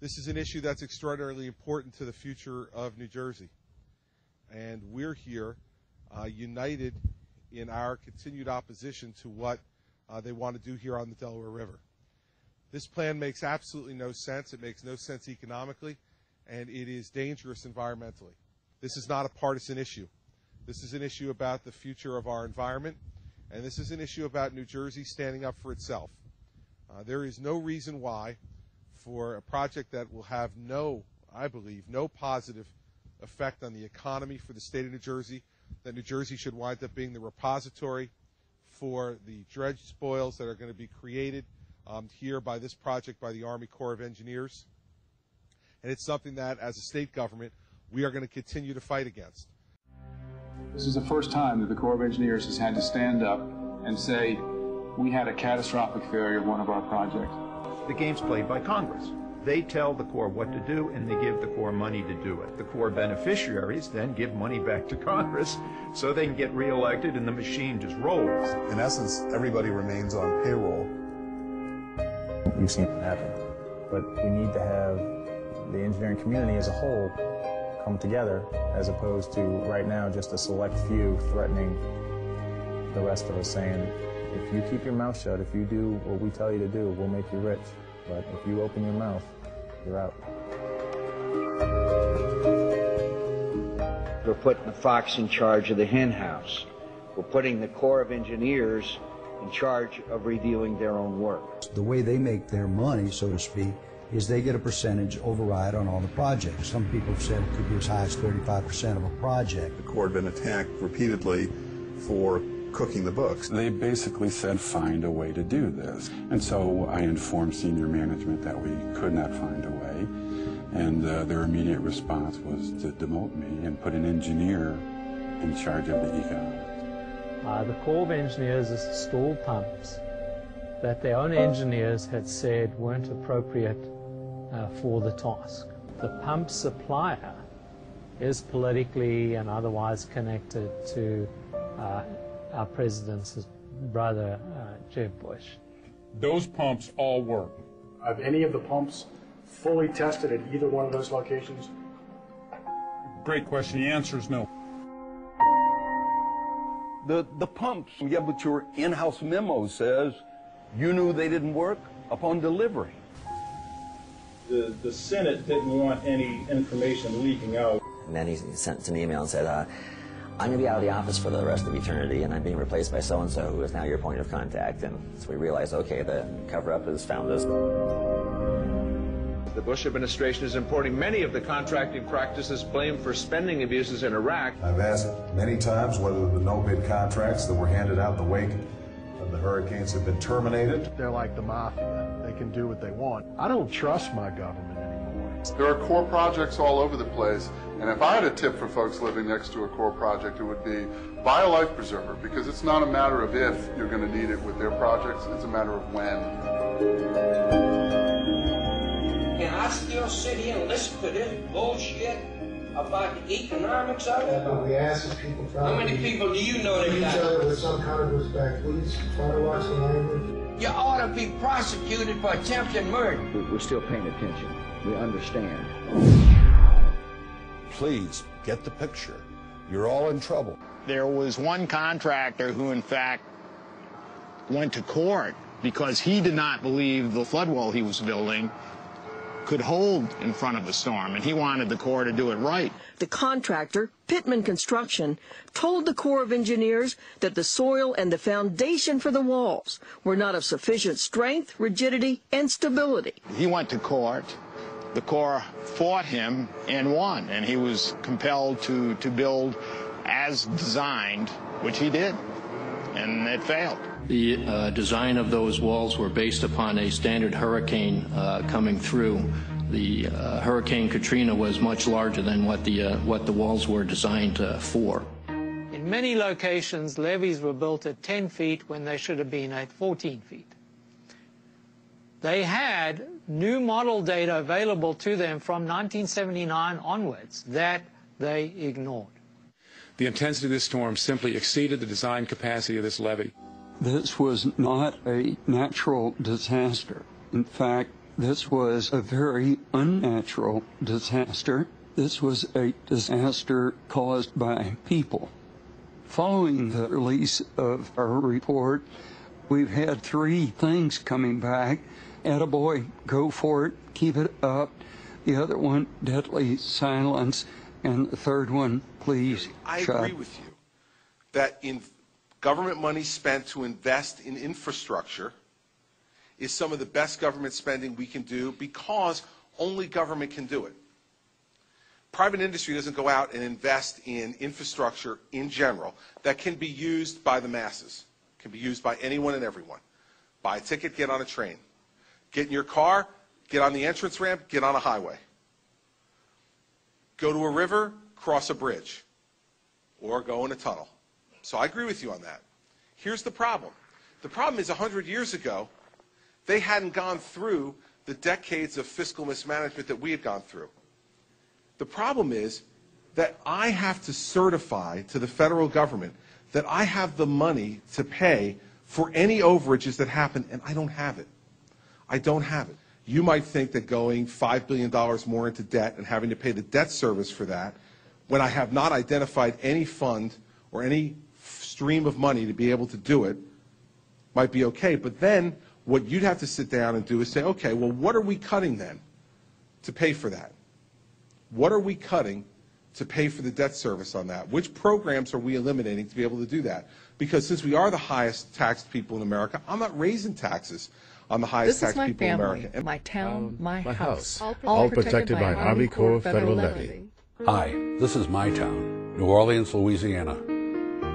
This is an issue that's extraordinarily important to the future of New Jersey. And we're here united in our continued opposition to what they want to do here on the Delaware River. This plan makes absolutely no sense. It makes no sense economically, and it is dangerous environmentally. This is not a partisan issue. This is an issue about the future of our environment, and this is an issue about New Jersey standing up for itself. There is no reason why, for a project that will have I believe, no positive effect on the economy for the state of New Jersey, that New Jersey should wind up being the repository for the dredge spoils that are going to be created here by this project by the Army Corps of Engineers. And it's something that, as a state government, we are going to continue to fight against. This is the first time that the Corps of Engineers has had to stand up and say, we had a catastrophic failure of one of our projects. The game's played by Congress. They tell the Corps what to do, and they give the Corps money to do it. The Corps beneficiaries then give money back to Congress so they can get reelected, and the machine just rolls. In essence, everybody remains on payroll. You've seen it happen. But we need to have the engineering community as a whole come together, as opposed to right now just a select few threatening the rest of us, saying, if you keep your mouth shut, if you do what we tell you to do, we'll make you rich. But if you open your mouth, you're out. We're putting the fox in charge of the hen house. We're putting the Corps of Engineers in charge of reviewing their own work. The way they make their money, so to speak, is they get a percentage override on all the projects. Some people have said it could be as high as 35% of a project. The Corps had been attacked repeatedly for cooking the books. They basically said, find a way to do this. And so I informed senior management that we could not find a way. And their immediate response was to demote me and put an engineer in charge of the economics. The Corps of Engineers has installed pumps that their own engineers had said weren't appropriate for the task. The pump supplier is politically and otherwise connected to our president's brother, Jeb Bush. Those pumps all work. Have any of the pumps fully tested at either one of those locations? Great question. The answer is no. The pumps, yeah, but your in-house memo says you knew they didn't work upon delivery. The Senate didn't want any information leaking out. And then he sent us an email and said, I'm going to be out of the office for the rest of eternity, and I'm being replaced by so-and-so, who is now your point of contact. And so we realized, okay, the cover-up has found us. The Bush administration is importing many of the contracting practices blamed for spending abuses in Iraq. I've asked many times whether the no-bid contracts that were handed out in the wake of the hurricanes have been terminated. They're like the mafia. They can do what they want. I don't trust my government anymore. There are Corps projects all over the place, and if I had a tip for folks living next to a Corps project, it would be buy a life preserver, because it's not a matter of if you're going to need it with their projects, it's a matter of when. Can I still sit here and listen to this bullshit about the economics of it? But we ask if people try How many people do you know that each other with some kind of respect? Please try to watch the language. You ought to be prosecuted for attempted murder. We're still paying attention. We understand. Please, get the picture. You're all in trouble. There was one contractor who, in fact, went to court because he did not believe the flood wall he was building could hold in front of a storm, and he wanted the Corps to do it right. The contractor, Pittman Construction, told the Corps of Engineers that the soil and the foundation for the walls were not of sufficient strength, rigidity, and stability. He went to court. The Corps fought him and won, and he was compelled to build as designed, which he did, and it failed. The design of those walls were based upon a standard hurricane coming through. The Hurricane Katrina was much larger than what the walls were designed for. In many locations, levees were built at 10 feet when they should have been at 14 feet. They had new model data available to them from 1979 onwards that they ignored. The intensity of this storm simply exceeded the design capacity of this levee. This was not a natural disaster. In fact, This was a very unnatural disaster. This was a disaster caused by people. Following the release of our report, we've had 3 things coming back. Attaboy, go for it, keep it up. The other one, deadly silence. And the third one, please I shut. agree with you that in government money spent to invest in infrastructure is some of the best government spending we can do because only government can do it. Private industry doesn't go out and invest in infrastructure in general that can be used by the masses, can be used by anyone and everyone. Buy a ticket, get on a train. Get in your car, get on the entrance ramp, get on a highway. Go to a river, cross a bridge, or go in a tunnel. So I agree with you on that. Here's the problem. The problem is 100 years ago, they hadn't gone through the decades of fiscal mismanagement that we had gone through. The problem is that I have to certify to the federal government that I have the money to pay for any overages that happen, and I don't have it. I don't have it. You might think that going $5 billion more into debt and having to pay the debt service for that, when I have not identified any fund or any stream of money to be able to do it, might be okay. But then what you'd have to sit down and do is say, okay, well, what are we cutting then to pay for that? What are we cutting to pay for the debt service on that? Which programs are we eliminating to be able to do that? Because since we are the highest taxed people in America, I'm not raising taxes on the highest taxed people in America. This is my family, my town, my house. All protected by an A.C.O.E. federal levy. Hi, this is my town, New Orleans, Louisiana,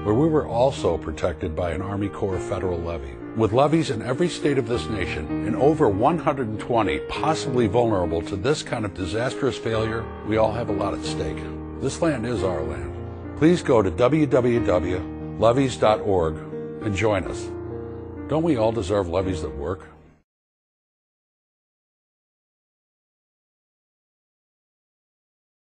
where we were also protected by an Army Corps federal levy. With levees in every state of this nation and over 120 possibly vulnerable to this kind of disastrous failure, we all have a lot at stake. This land is our land. Please go to www.levees.org and join us. Don't we all deserve levees that work?